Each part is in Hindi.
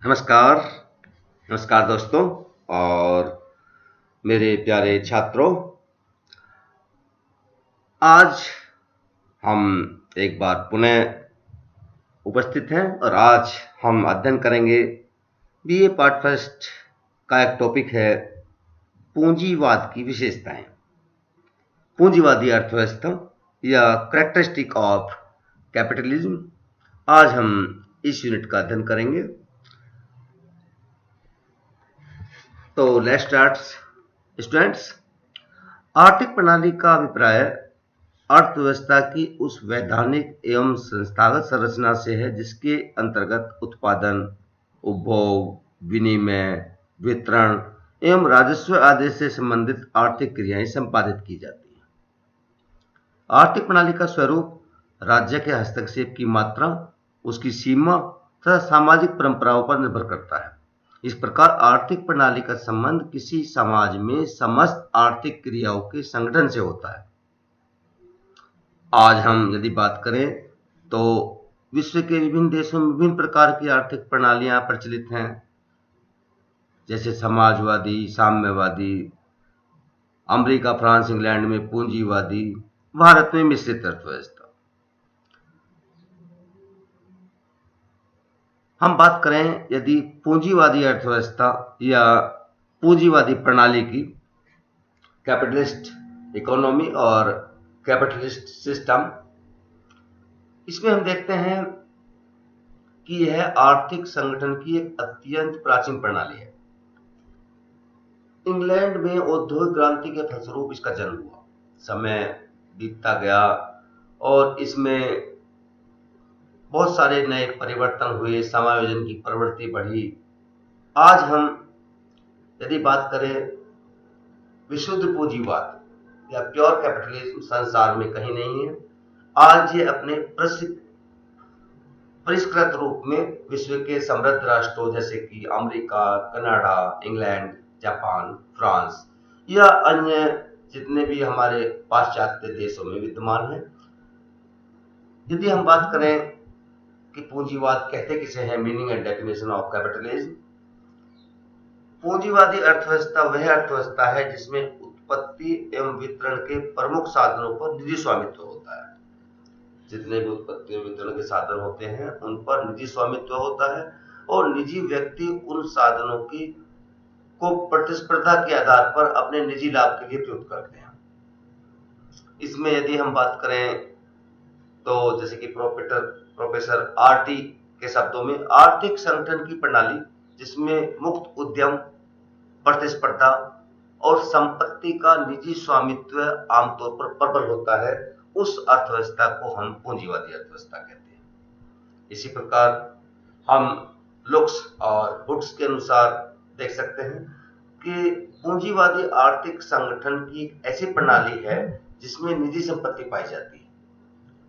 नमस्कार, नमस्कार दोस्तों और मेरे प्यारे छात्रों। आज हम एक बार पुनः उपस्थित हैं और आज हम अध्ययन करेंगे बीए पार्ट फर्स्ट का एक टॉपिक है पूंजीवाद की विशेषताएं। पूंजीवादी अर्थव्यवस्था या कैरेक्टरिस्टिक ऑफ कैपिटलिज्म। आज हम इस यूनिट का अध्ययन करेंगे। तो लेट्स स्टार्ट स्टूडेंट्स। आर्थिक प्रणाली का अभिप्राय अर्थव्यवस्था की उस वैधानिक एवं संस्थागत संरचना से है जिसके अंतर्गत उत्पादन, उपभोग, विनिमय, वितरण एवं राजस्व आदि से संबंधित आर्थिक क्रियाएं संपादित की जाती हैं। आर्थिक प्रणाली का स्वरूप राज्य के हस्तक्षेप की मात्रा, उसकी सीमा तथा सामाजिक परंपराओं पर निर्भर करता है। इस प्रकार आर्थिक प्रणाली का संबंध किसी समाज में समस्त आर्थिक क्रियाओं के संगठन से होता है। आज हम यदि बात करें तो विश्व के विभिन्न देशों में विभिन्न प्रकार की आर्थिक प्रणालियां प्रचलित हैं, जैसे समाजवादी, साम्यवादी, अमेरिका, फ्रांस, इंग्लैंड में पूंजीवादी, भारत में मिश्रित अर्थव्यवस्था। हम बात करें यदि पूंजीवादी अर्थव्यवस्था या पूंजीवादी प्रणाली की, कैपिटलिस्ट इकोनॉमी और कैपिटलिस्ट सिस्टम, इसमें हम देखते हैं कि यह आर्थिक संगठन की एक अत्यंत प्राचीन प्रणाली है। इंग्लैंड में औद्योगिक क्रांति के फलस्वरूप इसका जन्म हुआ। समय बीतता गया और इसमें बहुत सारे नए परिवर्तन हुए, समायोजन की प्रवृत्ति बढ़ी। आज हम यदि बात करें विशुद्ध पूंजीवाद या प्योर कैपिटलिज्म संसार में कहीं नहीं है। आज ये अपने परिष्कृत रूप में विश्व के समृद्ध राष्ट्रों जैसे कि America, Canada, England, Japan, France या अन्य जितने भी हमारे पाश्चात्य देशों में विद्यमान है। यदि हम बात करें कि पूंजीवाद कहते किसे हैं, meaning and definition of capitalism. पूंजीवादी अर्थव्यवस्था वह अर्थव्यवस्था है जिसमें उत्पत्ति एवं वितरण के प्रमुख साधनों पर निजी स्वामित्व होता है। जितने भी उत्पत्ति और वितरण के साधन होते हैं उन पर निजी स्वामित्व होता है और निजी व्यक्ति उन साधनों की को प्रतिस्पर्धा के आधार पर अपने निजी लाभ के लिए प्रयुक्त करते हैं। इसमें यदि हम बात करें तो जैसे कि प्रोफेसर आरटी के शब्दों में, आर्थिक संगठन की प्रणाली जिसमें मुक्त उद्यम, प्रतिस्पर्धा और संपत्ति का निजी स्वामित्व आमतौर पर प्रबल होता है, उस अर्थव्यवस्था को हम पूंजीवादी अर्थव्यवस्था कहते हैं। इसी प्रकार हम लुक्स और वुड्स के अनुसार देख सकते हैं कि पूंजीवादी आर्थिक संगठन की ऐसी प्रणाली है जिसमें निजी संपत्ति पाई जाती है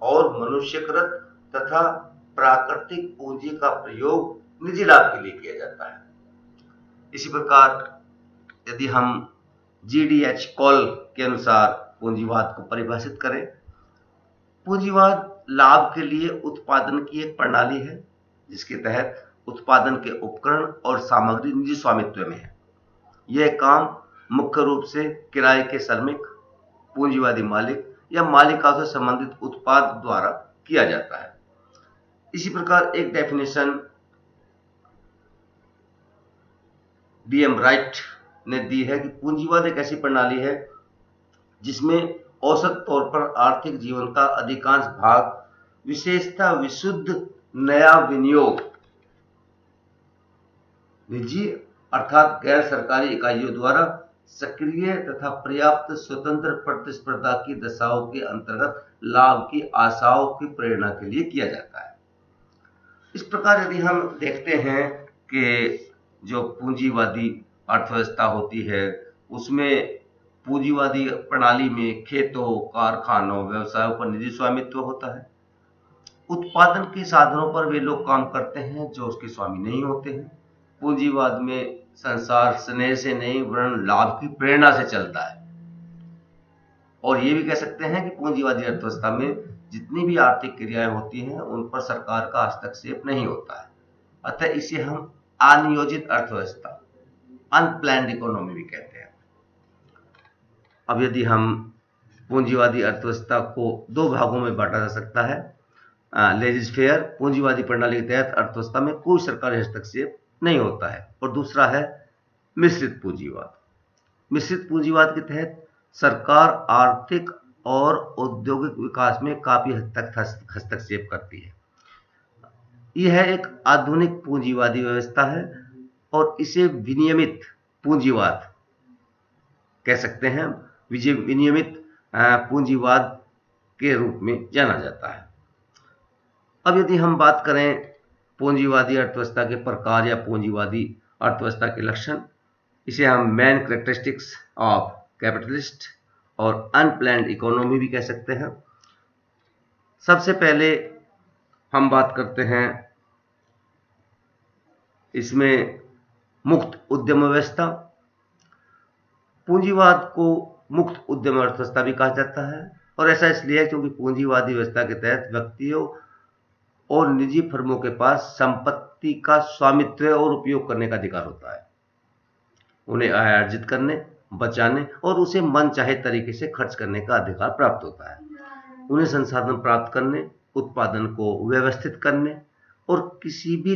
और मनुष्यकृत तथा प्राकृतिक पूंजी का प्रयोग निजी लाभ के लिए किया जाता है। इसी प्रकार यदि हम जीडीएच कॉल के अनुसार पूंजीवाद को परिभाषित करें, पूंजीवाद लाभ के लिए उत्पादन की एक प्रणाली है जिसके तहत उत्पादन के उपकरण और सामग्री निजी स्वामित्व में है। यह काम मुख्य रूप से किराए के श्रमिक, पूंजीवादी मालिक या मालिकाओं से संबंधित उत्पाद द्वारा किया जाता है। इसी प्रकार एक डेफिनेशन डीएम राइट ने दी है कि पूंजीवाद एक ऐसी प्रणाली है जिसमें औसत तौर पर आर्थिक जीवन का अधिकांश भाग, विशेषतः विशुद्ध नया विनियोग, निजी अर्थात गैर सरकारी इकाइयों द्वारा सक्रिय तथा पर्याप्त स्वतंत्र प्रतिस्पर्धा की दशाओं के अंतर्गत लाभ की आशाओं की प्रेरणा के लिए किया जाता है। इस प्रकार यदि हम देखते हैं कि जो पूंजीवादी अर्थव्यवस्था होती है उसमें पूंजीवादी प्रणाली में खेतों, कारखानों, व्यवसायों पर निजी स्वामित्व होता है। उत्पादन के साधनों पर वे लोग काम करते हैं जो उसके स्वामी नहीं होते हैं। पूंजीवाद में संसार स्नेह से नहीं वरन लाभ की प्रेरणा से चलता है। और ये भी कह सकते हैं कि पूंजीवादी अर्थव्यवस्था में जितनी भी आर्थिक क्रियाएं होती हैं उन पर सरकार का हस्तक्षेप नहीं होता है। अतः इसे हम अनियोजित अर्थव्यवस्था, अनप्लैन्ड इकोनॉमी भी कहते हैं। अब यदि हम पूंजीवादी अर्थव्यवस्था को दो भागों में बांटा जा सकता है। लेजिस फेयर, पूंजीवादी प्रणाली के तहत अर्थव्यवस्था में कोई सरकारी हस्तक्षेप नहीं होता है, और दूसरा है मिश्रित पूंजीवाद। मिश्रित पूंजीवाद के तहत सरकार आर्थिक और औद्योगिक विकास में काफी हद तक हस्तक्षेप करती है। यह एक आधुनिक पूंजीवादी व्यवस्था है और इसे विनियमित पूंजीवाद कह सकते हैं, विनियमित पूंजीवाद के रूप में जाना जाता है। अब यदि हम बात करें पूंजीवादी अर्थव्यवस्था के प्रकार या पूंजीवादी अर्थव्यवस्था के लक्षण, इसे हम मेन कैरेक्टरिस्टिक्स ऑफ कैपिटलिस्ट और अनप्लैन्ड इकोनॉमी भी कह सकते हैं। सबसे पहले हम बात करते हैं इसमें मुक्त उद्यम व्यवस्था। पूंजीवाद को मुक्त उद्यम अर्थव्यवस्था भी कहा जाता है, और ऐसा इसलिए है क्योंकि पूंजीवादी व्यवस्था के तहत व्यक्तियों और निजी फर्मों के पास संपत्ति का स्वामित्व और उपयोग करने का अधिकार होता है। उन्हें आय अर्जित करने, बचाने और उसे मनचाहे तरीके से खर्च करने का अधिकार प्राप्त होता है। उन्हें संसाधन प्राप्त करने, उत्पादन को व्यवस्थित करने और किसी भी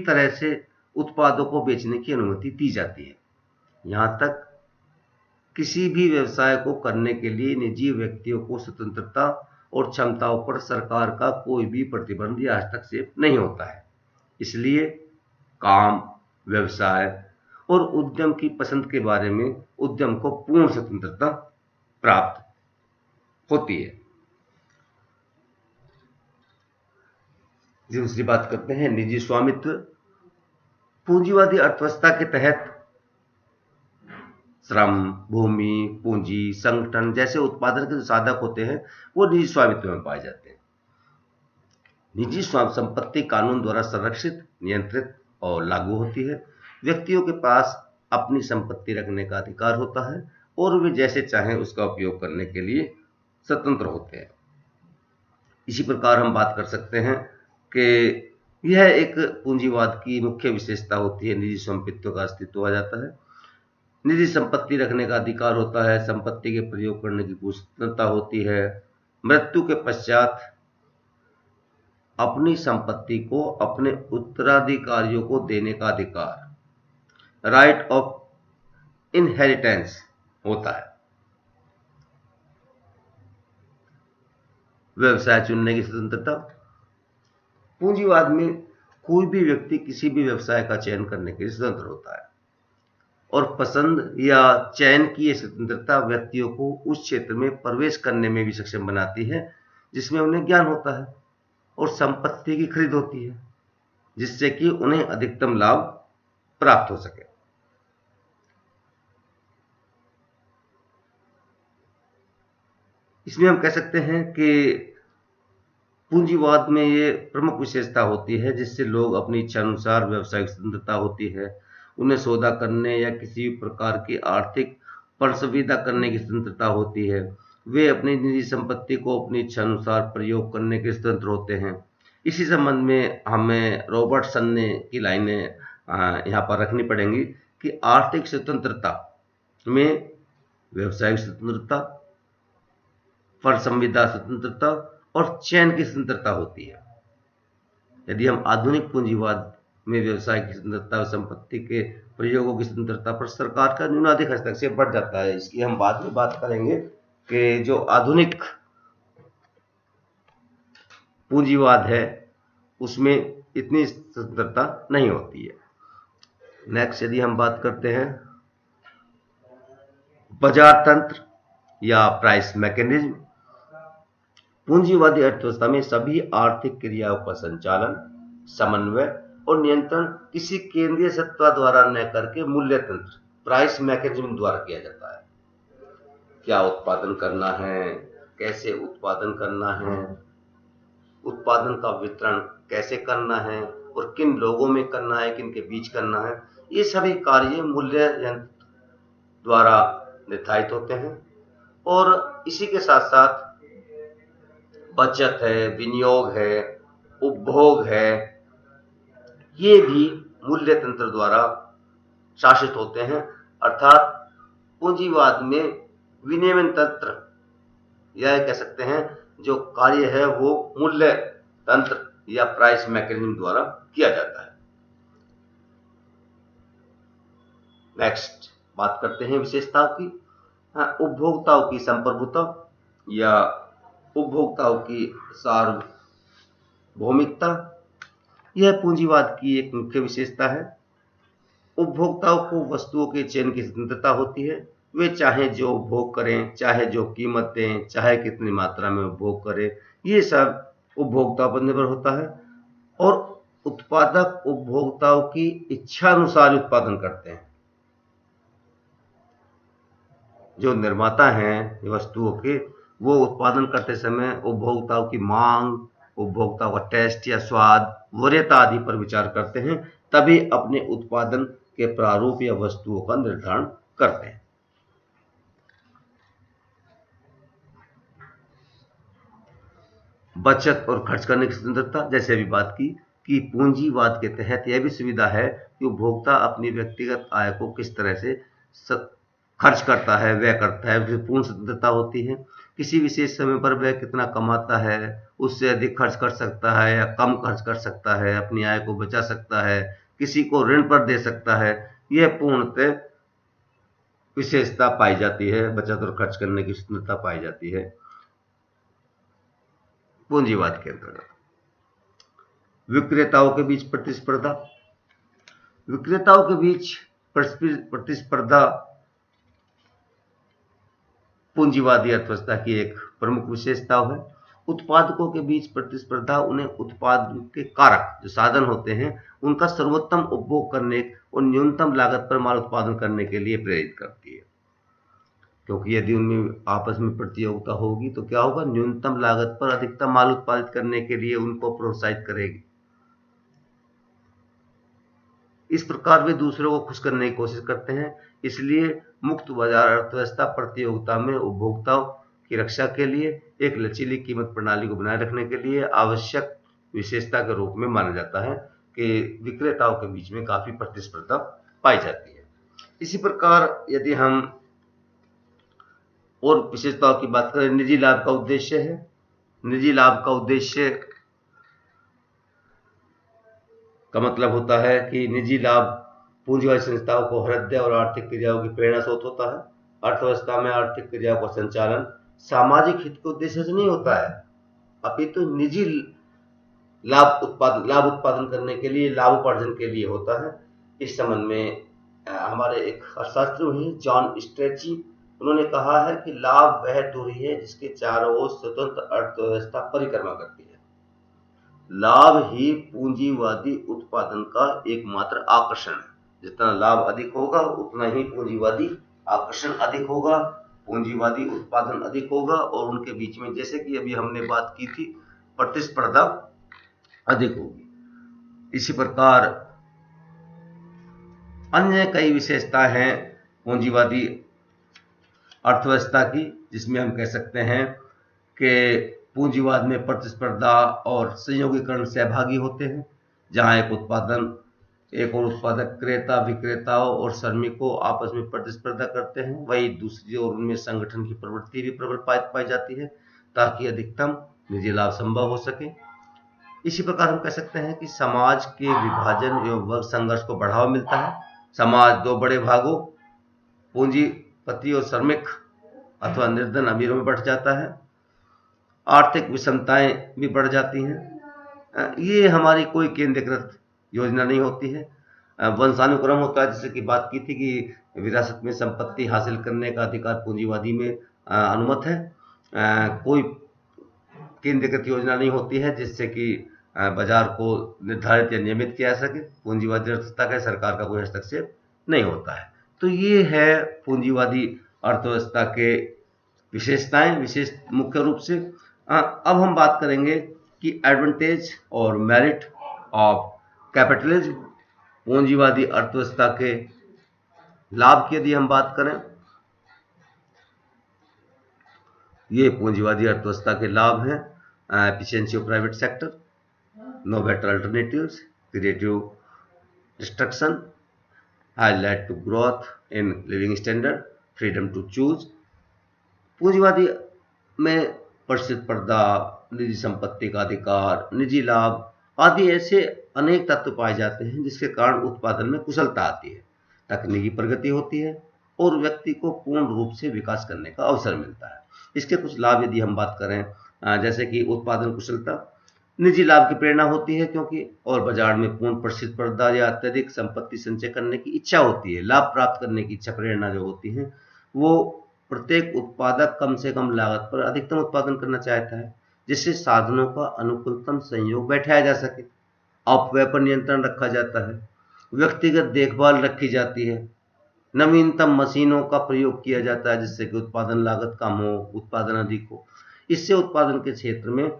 तरह से उत्पादों को बेचने की अनुमति दी जाती है। यहां तक किसी भी व्यवसाय को करने के लिए निजी व्यक्तियों को स्वतंत्रता और क्षमताओं पर सरकार का कोई भी प्रतिबंध या हस्तक्षेप नहीं होता है। इसलिए काम, व्यवसाय और उद्यम की पसंद के बारे में उद्यम को पूर्ण स्वतंत्रता प्राप्त होती है। दूसरी बात करते हैं निजी स्वामित्व। पूंजीवादी अर्थव्यवस्था के तहत श्रम, भूमि, पूंजी, संगठन जैसे उत्पादन के जो साधक होते हैं वो निजी स्वामित्व में पाए जाते हैं। निजी संपत्ति कानून द्वारा संरक्षित, नियंत्रित और लागू होती है। व्यक्तियों के पास अपनी संपत्ति रखने का अधिकार होता है और वे जैसे चाहें उसका उपयोग करने के लिए स्वतंत्र होते हैं। इसी प्रकार हम बात कर सकते हैं कि यह एक पूंजीवाद की मुख्य विशेषता होती है, निजी संपत्तियों का अस्तित्व आ जाता है। निजी संपत्ति रखने का अधिकार होता है, संपत्ति के प्रयोग करने की स्वतंत्रता होती है, मृत्यु के पश्चात अपनी संपत्ति को अपने उत्तराधिकारियों को देने का अधिकार, राइट ऑफ इनहेरिटेंस होता है। व्यवसाय चुनने की स्वतंत्रता। पूंजीवाद में कोई भी व्यक्ति किसी भी व्यवसाय का चयन करने के लिए स्वतंत्र होता है, और पसंद या चयन की यह स्वतंत्रता व्यक्तियों को उस क्षेत्र में प्रवेश करने में भी सक्षम बनाती है जिसमें उन्हें ज्ञान होता है, और संपत्ति की खरीद होती है जिससे कि उन्हें अधिकतम लाभ प्राप्त हो सके। इसमें हम कह सकते हैं कि पूंजीवाद में ये प्रमुख विशेषता होती है जिससे लोग अपनी इच्छा अनुसार व्यावसायिक स्वतंत्रता होती है, उन्हें सौदा करने या किसी भी प्रकार की आर्थिक संविदा करने की स्वतंत्रता होती है। वे अपनी निजी संपत्ति को अपनी इच्छा अनुसार प्रयोग करने के स्वतंत्र होते हैं। इसी संबंध में हमें रॉबर्टसन ने की लाइनें यहाँ पर रखनी पड़ेंगी कि आर्थिक स्वतंत्रता में व्यावसायिक स्वतंत्रता, संविदा स्वतंत्रता और चयन की स्वतंत्रता होती है। यदि हम आधुनिक पूंजीवाद में व्यवसाय की स्वतंत्रता और संपत्ति के प्रयोगों की स्वतंत्रता पर सरकार का न्यूनाधिक हस्तक्षेप बढ़ जाता है। इसकी हम बाद में बात करेंगे कि जो आधुनिक पूंजीवाद है उसमें इतनी स्वतंत्रता नहीं होती है। नेक्स्ट यदि हम बात करते हैं बाजार तंत्र या प्राइस मैकेनिज्म। पूंजीवादी अर्थव्यवस्था में सभी आर्थिक क्रियाओं का संचालन, समन्वय और नियंत्रण किसी केंद्रीय सत्ता द्वारा न करके मूल्य तंत्र, प्राइस मैकेनिज्म द्वारा किया जाता है। क्या उत्पादन करना है, कैसे उत्पादन करना है, उत्पादन का वितरण कैसे करना है और किन लोगों में करना है, किन के बीच करना है, ये सभी कार्य मूल्य यंत्र द्वारा निर्धारित होते हैं। और इसी के साथ साथ बचत है, विनियोग है, उपभोग है, ये भी मूल्य तंत्र द्वारा शासित होते हैं, अर्थात पूंजीवाद में विनियमन तंत्र, यह कह सकते हैं जो कार्य है वो मूल्य तंत्र या प्राइस मैकेनिज्म द्वारा किया जाता है। नेक्स्ट बात करते हैं विशेषताओं की। उपभोक्ताओं की संप्रभुता या उपभोक्ताओं की सार्वभौमिकता, यह पूंजीवाद की एक मुख्य विशेषता है। उपभोक्ताओं को वस्तुओं के चयन की स्वतंत्रता होती है, वे चाहे जो उपभोग करें, चाहे जो कीमत दें, चाहे कितनी मात्रा में उपभोग करें, ये सब उपभोक्ता पर निर्भर होता है। और उत्पादक उपभोक्ताओं की इच्छा अनुसार उत्पादन करते हैं। जो निर्माता हैं वस्तुओं के, वो उत्पादन करते समय उपभोक्ताओं की मांग, उपभोक्ताओं का टेस्ट या स्वाद, वरीयता आदि पर विचार करते हैं, तभी अपने उत्पादन के प्रारूप या वस्तुओं का निर्धारण करते हैं। बचत और खर्च करने की स्वतंत्रता, जैसे अभी बात की कि पूंजीवाद के तहत यह भी सुविधा है कि उपभोक्ता अपनी व्यक्तिगत आय को किस तरह से खर्च करता है, व्यय करता है, उसे पूर्ण स्वतंत्रता होती है। किसी विशेष समय पर वह कितना कमाता है, उससे अधिक खर्च कर सकता है या कम खर्च कर सकता है, अपनी आय को बचा सकता है, किसी को ऋण पर दे सकता है। यह पूर्णतः विशेषता पाई जाती है, बचत और खर्च करने की स्वतंत्रता पाई जाती है पूंजीवाद के अंतर्गत। विक्रेताओं के बीच प्रतिस्पर्धा, विक्रेताओं के बीच प्रतिस्पर्धा पूंजीवादी अर्थव्यवस्था की एक प्रमुख विशेषता है। उत्पादकों के बीच प्रतिस्पर्धा उन्हें उत्पाद के कारक जो साधन होते हैं उनका सर्वोत्तम उपभोग करने और न्यूनतम लागत पर माल उत्पादन करने के लिए प्रेरित करती है, क्योंकि यदि उनमें आपस में प्रतियोगिता होगी तो क्या होगा, न्यूनतम लागत पर अधिकतम माल उत्पादित करने के लिए उनको प्रोत्साहित करेगी। इस प्रकार वे दूसरों को खुश करने की कोशिश करते हैं। इसलिए मुक्त बाजार अर्थव्यवस्था प्रतियोगिता में उपभोक्ताओं की रक्षा के लिए एक लचीली कीमत प्रणाली को बनाए रखने के लिए आवश्यक विशेषता के रूप में माना जाता है कि विक्रेताओं के बीच में काफी प्रतिस्पर्धा पाई जाती है। इसी प्रकार यदि हम और विशेषताओं की बात करें, निजी लाभ का उद्देश्य है। निजी लाभ का उद्देश्य का मतलब होता है कि निजी लाभ पूंजीवादी संस्थाओं को हृदय और आर्थिक क्रियाओं की प्रेरणा स्रोत होता है। अर्थव्यवस्था में आर्थिक क्रियाओं का संचालन सामाजिक हित के उद्देश्य से नहीं होता है, अपितु निजी लाभ उत्पादन करने के लिए, लाभ उपार्जन के लिए होता है। इस संबंध में हमारे एक अर्थशास्त्री हैं जॉन स्ट्रेची, उन्होंने कहा है कि लाभ वह दूरी है जिसके चारों ओर स्वतंत्र अर्थव्यवस्था परिक्रमा करती है। लाभ ही पूंजीवादी उत्पादन का एकमात्र आकर्षण है। जितना लाभ अधिक होगा उतना ही पूंजीवादी आकर्षण अधिक होगा, पूंजीवादी उत्पादन अधिक होगा और उनके बीच में, जैसे कि अभी हमने बात की थी, प्रतिस्पर्धा अधिक होगी। इसी प्रकार अन्य कई विशेषता हैं पूंजीवादी अर्थव्यवस्था की, जिसमें हम कह सकते हैं कि पूंजीवाद में प्रतिस्पर्धा और संयोगीकरण सहभागी होते हैं, जहां एक और उत्पादक क्रेता विक्रेताओं और श्रमिकों आपस में प्रतिस्पर्धा करते हैं, वही दूसरी ओर उनमें संगठन की प्रवृत्ति भी प्रबल पाई जाती है ताकि अधिकतम निजी लाभ संभव हो सके। इसी प्रकार हम कह सकते हैं कि समाज के विभाजन एवं वर्ग संघर्ष को बढ़ावा मिलता है। समाज दो बड़े भागों, पूंजीपति और श्रमिक अथवा निर्धन अमीरों में बढ़ जाता है। आर्थिक विषमताएं भी बढ़ जाती हैं। ये हमारी कोई केंद्रीकृत योजना नहीं होती है, वंशानुक्रम होता है। जैसे कि बात की थी कि विरासत में संपत्ति हासिल करने का अधिकार पूंजीवादी में अनुमत है। कोई केंद्रीकृत योजना नहीं होती है जिससे कि बाजार को निर्धारित या नियमित किया जा सके। पूंजीवादी अर्थव्यवस्था का सरकार का कोई हस्तक्षेप नहीं होता है। तो ये है पूंजीवादी अर्थव्यवस्था के विशेषताएं, विशेष मुख्य रूप से। अब हम बात करेंगे कि एडवांटेज और मेरिट ऑफ कैपिटलिज्म, पूंजीवादी अर्थव्यवस्था के लाभ की यदि हम बात करें, ये पूंजीवादी अर्थव्यवस्था के लाभ हैं। Efficiency of private sector, no better alternatives, creative destruction has led to growth in living standard, freedom to choose। पूंजीवादी में प्रतिस्पर्धा, निजी संपत्ति का अधिकार, निजी लाभ आदि ऐसे अनेक तत्व पाए जाते हैं जिसके कारण उत्पादन में कुशलता आती है, तकनीकी प्रगति होती है और व्यक्ति को पूर्ण रूप से विकास करने का अवसर मिलता है। इसके कुछ लाभ यदि हम बात करें, जैसे कि उत्पादन कुशलता, निजी लाभ की प्रेरणा होती है क्योंकि और बाजार में पूर्ण प्रतिस्पर्धा या अत्यधिक संपत्ति संचय करने की इच्छा होती है। लाभ प्राप्त करने की इच्छा, प्रेरणा जो होती है वो प्रत्येक उत्पादक कम से कम लागत पर अधिकतम उत्पादन करना चाहता है, जिससे साधनों का अनुकूलतम संयोग बैठाया जा सके। अपव्यय पर नियंत्रण रखा जाता है, व्यक्तिगत देखभाल रखी जाती है, नवीनतम मशीनों का प्रयोग किया जाता है जिससे कि उत्पादन लागत कम हो, उत्पादन अधिक हो। इससे उत्पादन के क्षेत्र में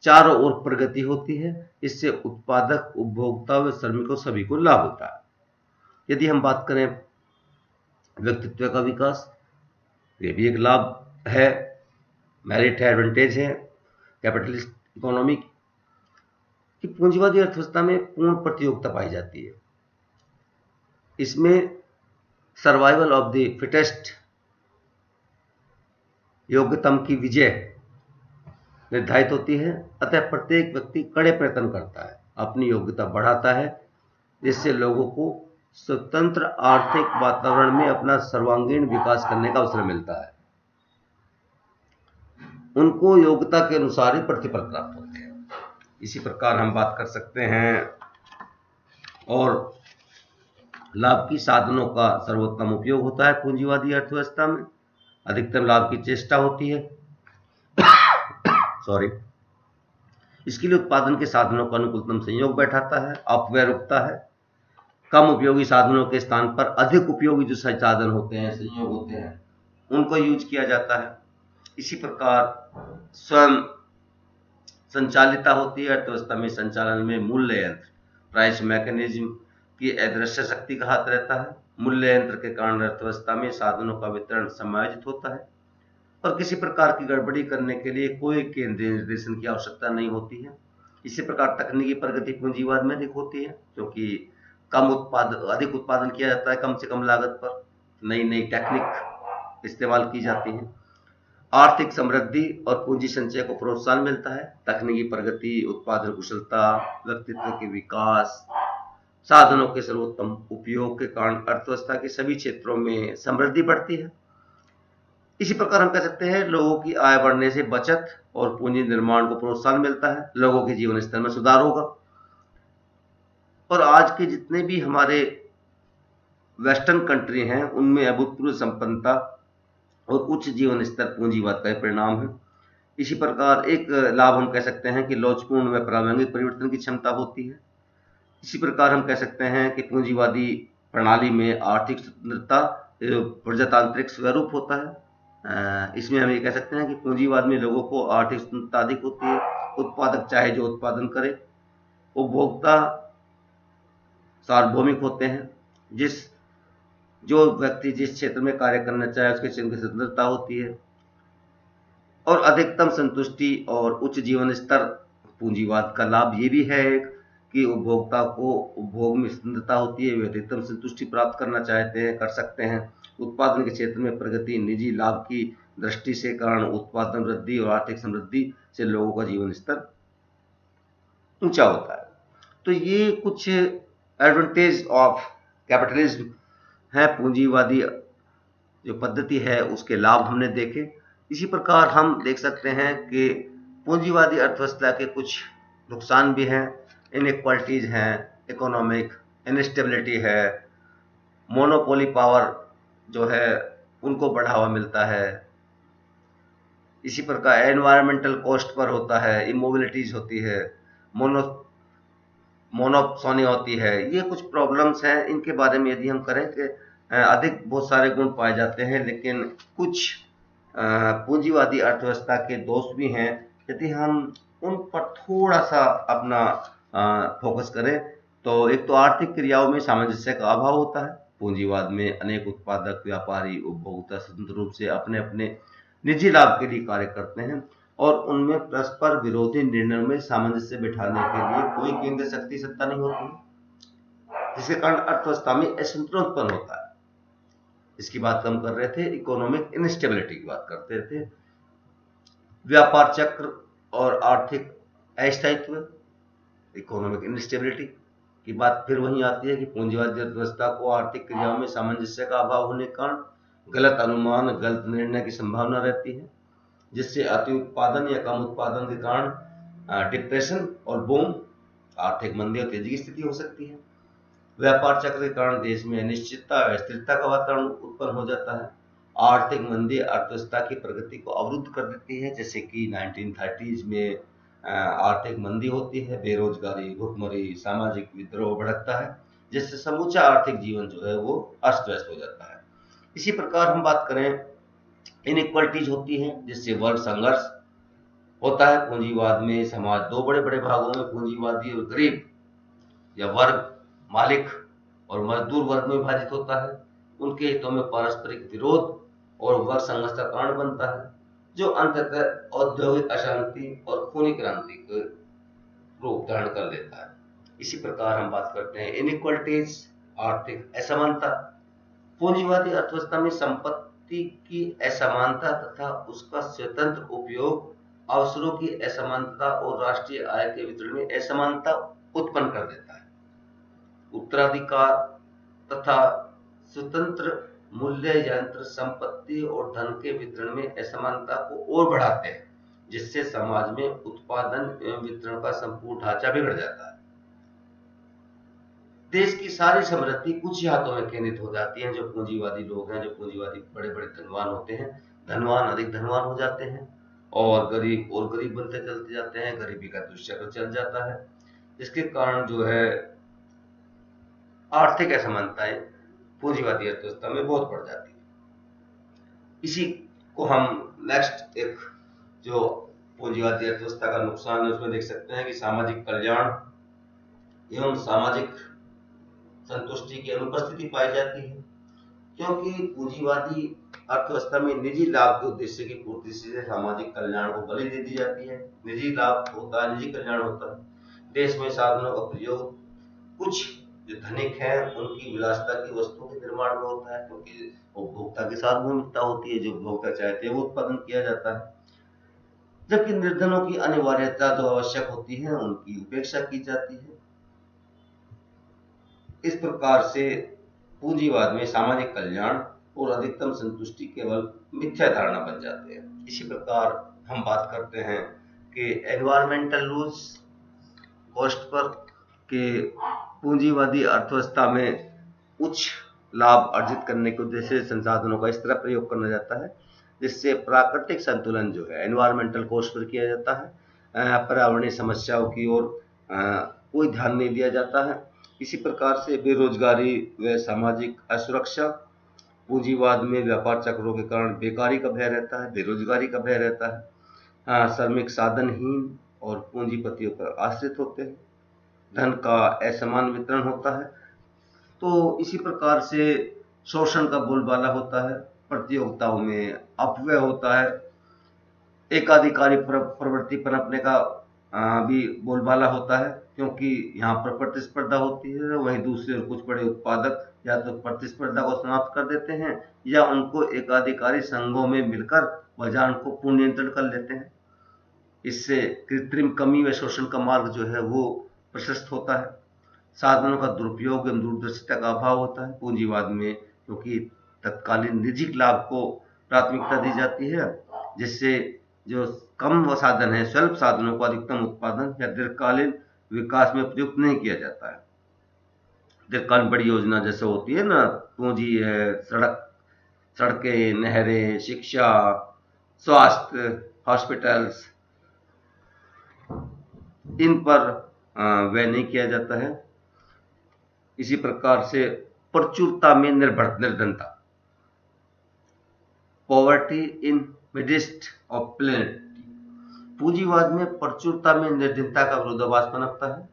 चारों ओर प्रगति होती है। इससे उत्पादक, उपभोक्ता व श्रमिकों सभी को लाभ होता है। यदि हम बात करें व्यक्तित्व का विकास, ये भी एक लाभ है, मेरिट है, एडवांटेज है कैपिटलिस्ट इकोनॉमी की। पूंजीवादी अर्थव्यवस्था में पूर्ण प्रतियोगिता पाई जाती है। इसमें सर्वाइवल ऑफ द फिटेस्ट, योग्यतम की विजय निर्धारित होती है। अतः प्रत्येक व्यक्ति कड़े प्रयत्न करता है, अपनी योग्यता बढ़ाता है, जिससे लोगों को स्वतंत्र आर्थिक वातावरण में अपना सर्वांगीण विकास करने का अवसर मिलता है। उनको योग्यता के अनुसार ही प्रतिफल प्राप्त होते हैं। इसी प्रकार हम बात कर सकते हैं और लाभ की साधनों का सर्वोत्तम उपयोग होता है पूंजीवादी अर्थव्यवस्था में। अधिकतम लाभ की चेष्टा होती है इसके लिए उत्पादन के साधनों का अनुकूलतम संयोग बैठाता है, अपव्यय रुकता है, कम उपयोगी साधनों के स्थान पर अधिक उपयोगी जो साधन होते हैं, संयोग होते हैं, उनको यूज किया जाता है। इसी प्रकार स्वयं संचालिता होती है अर्थव्यवस्था में। संचालन में मूल्य यंत्र, प्राइस मैकेनिज्म की अदृश्य शक्ति का हाथ रहता है। मूल्य यंत्र के कारण अर्थव्यवस्था में साधनों का वितरण समायोजित होता है और किसी प्रकार की गड़बड़ी करने के लिए कोई केंद्रीय निर्देशन की आवश्यकता नहीं होती है। इसी प्रकार तकनीकी प्रगति पूंजीवाद में अधिक होती है क्योंकि अधिक उत्पादन किया जाता है कम से कम लागत पर, नई नई टेक्निक इस्तेमाल की जाती है। आर्थिक समृद्धि और पूंजी संचय को प्रोत्साहन मिलता है। तकनीकी प्रगति, उत्पादन कुशलता, व्यक्तित्व के विकास, साधनों के सर्वोत्तम उपयोग के कारण अर्थव्यवस्था के सभी क्षेत्रों में समृद्धि बढ़ती है। इसी प्रकार हम कह सकते हैं लोगों की आय बढ़ने से बचत और पूंजी निर्माण को प्रोत्साहन मिलता है, लोगों के जीवन स्तर में सुधार होगा। और आज के जितने भी हमारे वेस्टर्न कंट्री हैं उनमें अभूतपूर्व संपन्नता और उच्च जीवन स्तर पूंजीवाद का परिणाम है। इसी प्रकार एक लाभ हम कह सकते हैं कि लोचपूर्ण व प्रारंभिक परिवर्तन की क्षमता होती है। इसी प्रकार हम कह सकते हैं कि पूंजीवादी प्रणाली में आर्थिक स्वतंत्रता प्रजातांत्रिक स्वरूप होता है। इसमें हम ये कह सकते हैं कि पूंजीवाद में लोगों को आर्थिक स्वतंत्रता अधिक होती है। उत्पादक चाहे जो उत्पादन करे, उपभोक्ता सार्वभौमिक होते हैं। जो व्यक्ति जिस क्षेत्र में कार्य करना चाहे उसके क्षेत्र की स्वतंत्रता होती है और अधिकतम संतुष्टि और उच्च जीवन स्तर। पूंजीवाद का लाभ ये भी है कि उपभोक्ता को उपभोग में स्वतंत्रता होती है, वे अधिकतम संतुष्टि प्राप्त करना चाहते हैं, कर सकते हैं। उत्पादन के क्षेत्र में प्रगति निजी लाभ की दृष्टि से कारण उत्पादन वृद्धि और आर्थिक समृद्धि से लोगों का जीवन स्तर ऊंचा होता है। तो ये कुछ एडवांटेज ऑफ कैपिटलिज्म है, पूंजीवादी जो पद्धति है उसके लाभ हमने देखे। इसी प्रकार हम देख सकते हैं कि पूंजीवादी अर्थव्यवस्था के कुछ नुकसान भी हैं। इनइक्वालिटीज हैं, इकोनॉमिक इनस्टेबिलिटी है, मोनोपोली पावर जो है उनको बढ़ावा मिलता है। इसी प्रकार एनवायरमेंटल कॉस्ट पर होता है, इमोबिलिटीज होती है, मोनोप्सोनी होती है। ये कुछ प्रॉब्लम्स हैं, इनके बारे में यदि हम करें कि अधिक बहुत सारे गुण पाए जाते हैं, लेकिन कुछ पूंजीवादी अर्थव्यवस्था के दोष भी हैं। यदि हम उन पर थोड़ा सा अपना फोकस करें तो एक तो आर्थिक क्रियाओं में सामंजस्य का अभाव होता है। पूंजीवाद में अनेक उत्पादक, व्यापारी, उपभोक्ता स्वतंत्र रूप से अपने अपने निजी लाभ के लिए कार्य करते हैं और उनमें परस्पर विरोधी निर्णय में सामंजस्य बिठाने के लिए कोई केंद्रीय शक्ति सत्ता नहीं होती, जिसके कारण अर्थव्यवस्था में असंतुलन उत्पन्न होता है। इसकी बात हम कर रहे थे, इकोनॉमिक इनस्टेबिलिटी की बात करते थे। व्यापार चक्र और आर्थिक अस्थायित्व, इकोनॉमिक इनस्टेबिलिटी की बात फिर वहीं आती है कि पूंजीवादी अर्थव्यवस्था को आर्थिक क्रियाओं में सामंजस्य का अभाव होने के कारण गलत अनुमान, गलत निर्णय की संभावना रहती है, जिससे अति उत्पादन या कम उत्पादन के कारण डिप्रेशन और बूम, आर्थिक मंदी और तेजी की स्थिति हो सकती है। व्यापार चक्र के कारण देश में अनिश्चितता और अस्थिरता का वातावरण उत्पन्न हो जाता है। आर्थिक मंदी अर्थव्यवस्था की प्रगति को अवरुद्ध कर देती है, जैसे कि 1930s में आर्थिक मंदी होती है, बेरोजगारी, भुखमरी, सामाजिक विद्रोह भड़कता है, जिससे समूचा आर्थिक जीवन जो है वो अस्त व्यस्त हो जाता है। इसी प्रकार हम बात करें, इनइक्वालिटीज होती हैं, जिससे वर्ग संघर्ष होता है। पूंजीवाद में समाज दो बड़े बड़े भागों में, पूंजीवादी और गरीब या वर्ग मालिक और मजदूर वर्ग में विभाजित होता है। उनके हितों में पारस्परिक विरोध और वर्ग संघर्ष का कारण बनता है, जो अंततः औद्योगिक अशांति और खूनी क्रांति को रूप धारण कर लेता है। इसी प्रकार हम बात करते हैं इनइक्वालिटीज, आर्थिक असमानता। पूंजीवादी अर्थव्यवस्था में संपत्ति की असमानता तथा उसका स्वतंत्र उपयोग अवसरों की असमानता और राष्ट्रीय आय के वितरण में असमानता उत्पन्न कर देता है। उत्तराधिकार तथा स्वतंत्र मूल्य यंत्र संपत्ति और धन के वितरण में असमानता को और बढ़ाते हैं, जिससे समाज में उत्पादन एवं वितरण का संपूर्ण ढांचा बिगड़ जाता है। देश की सारी समृद्धि कुछ ही हाथों में केंद्रित हो जाती है। जो पूंजीवादी लोग हैं, जो पूंजीवादी बड़े बड़े धनवान होते हैं, धनवान अधिक धनवान हो जाते हैं और गरीब बनते चलते जाते हैं। गरीबी का दुष्चक्र चल जाता है, जिसके कारण जो है आर्थिक असमानताएं पूंजीवादी अर्थव्यवस्था में बहुत बढ़ जाती है। इसी को हम नेक्स्ट एक जो पूंजीवादी अर्थव्यवस्था का नुकसान है उसमें देख सकते हैं कि सामाजिक कल्याण एवं सामाजिक संतुष्टि की अनुपस्थिति पाई जाती है, क्योंकि पूंजीवादी अर्थव्यवस्था में निजी लाभ के उद्देश्य की पूर्ति से सामाजिक कल्याण को बलि दे दी जाती है। निजी लाभ होता है, निजी कल्याण होता है। देश में साधनों का प्रयोग कुछ जो धनिक हैं उनकी विलासिता की वस्तुओं के निर्माण में होता है, क्योंकि उपभोक्ता के साथ भूमिकता होती है, जो उपभोक्ता चाहते हैं वो उत्पादन किया जाता है, जबकि निर्धनों की अनिवार्यता जो आवश्यक होती है उनकी उपेक्षा की जाती है। इस प्रकार से पूंजीवाद में सामाजिक कल्याण और अधिकतम संतुष्टि केवल मिथ्या धारणा बन जाते हैं। इसी प्रकार हम बात करते हैं कि एनवायरमेंटल रूल्स कॉस्ट पर के पूंजीवादी अर्थव्यवस्था में उच्च लाभ अर्जित करने के उद्देश्य से संसाधनों का इस तरह प्रयोग करना जाता है जिससे प्राकृतिक संतुलन जो है एनवायरमेंटल कॉस्ट पर किया जाता है। पर्यावरणीय समस्याओं की ओर कोई ध्यान नहीं दिया जाता है। इसी प्रकार से बेरोजगारी व सामाजिक असुरक्षा, पूंजीवाद में व्यापार चक्रों के कारण बेकारी का भय रहता है, बेरोजगारी का भय रहता है। श्रमिक साधनहीन और पूंजीपतियों पर आश्रित होते हैं, धन का असमान वितरण होता है। तो इसी प्रकार से शोषण का बोलबाला होता है, प्रतियोगिताओं में अपव्यय होता है, एकाधिकारी प्रवृत्ति पनपने का भी बोलबाला होता है, क्योंकि यहाँ पर प्रतिस्पर्धा होती है। वहीं दूसरे और कुछ बड़े उत्पादक या तो प्रतिस्पर्धा को समाप्त कर देते हैं या उनको एकाधिकारी संघों में मिलकर बाजार को पूर्ण नियंत्रण कर लेते हैं। इससे कृत्रिम कमी व शोषण का मार्ग जो है वो प्रशस्त होता है। साधनों का दुरुपयोग एवं दूरदर्शिता का अभाव होता है पूंजीवाद में, क्योंकि तत्कालीन निजी लाभ को प्राथमिकता दी जाती है, जिससे जो कम साधन है स्वल्प साधनों को अधिकतम उत्पादन या दीर्घकालीन विकास में प्रयुक्त नहीं किया जाता है। दीर्घकालीन बड़ी योजना जैसे होती है ना, पूंजी है, सड़कें, नहरें, शिक्षा, स्वास्थ्य, हॉस्पिटल्स, इन पर व्यय नहीं किया जाता है। इसी प्रकार से प्रचुरता में निर्धनता, पॉवर्टी इन मिडिस्ट ऑफ प्लेनेट, पूंजीवाद में प्रचुरता में निर्धनता का विरोधाभास पनपता है।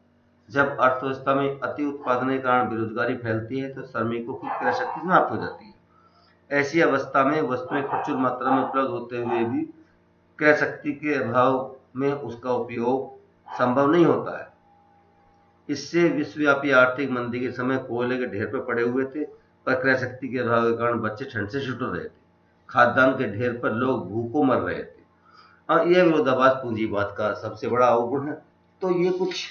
जब अर्थव्यवस्था में अति उत्पादन के कारण बेरोजगारी फैलती है तो श्रमिकों की क्रय शक्ति समाप्त हो जाती है। ऐसी अवस्था में वस्तुएं प्रचुर मात्रा में उपलब्ध होते हुए भी क्रय शक्ति के अभाव में उसका उपयोग संभव नहीं होता है। इससे विश्वव्यापी आर्थिक मंदी के समय कोयले के ढेर पर पड़े हुए थे, पर क्रय शक्ति के अभाव के कारण बच्चे ठंड से छुट रहे थे। खाद्यान्न के ढेर पर लोग भूखों मर रहे थे। हाँ, यह विरोधाभास पूंजीवाद का सबसे बड़ा अवगुण है। तो ये कुछ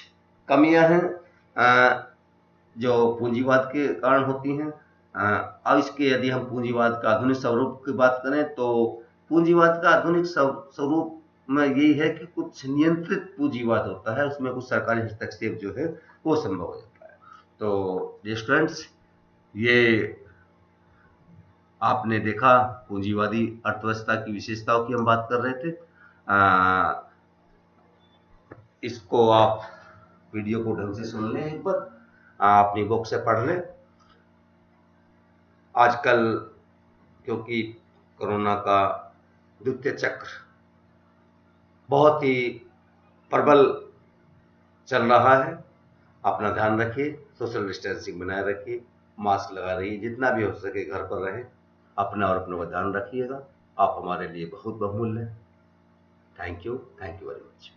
कमियां हैं जो पूंजीवाद के कारण होती हैं। अब इसके यदि हम पूंजीवाद का आधुनिक स्वरूप की बात करें तो पूंजीवाद का आधुनिक स्वरूप में यही है कि कुछ नियंत्रित पूंजीवाद होता है, उसमें कुछ सरकारी हस्तक्षेप जो है वो संभव हो जाता है। तो स्टूडेंट्स, ये आपने देखा पूंजीवादी अर्थव्यवस्था की विशेषताओं की हम बात कर रहे थे। इसको आप वीडियो को ढंग से सुन लें, एक बार अपनी बुक से पढ़ लें। आजकल क्योंकि कोरोना का द्वितीय चक्र बहुत ही प्रबल चल रहा है, अपना ध्यान रखिए, सोशल डिस्टेंसिंग बनाए रखिए, मास्क लगा रहिए, जितना भी हो सके घर पर रहें, अपना और अपनों का ध्यान रखिएगा। आप हमारे लिए बहुत बहुमूल्य हैं। Thank you very much.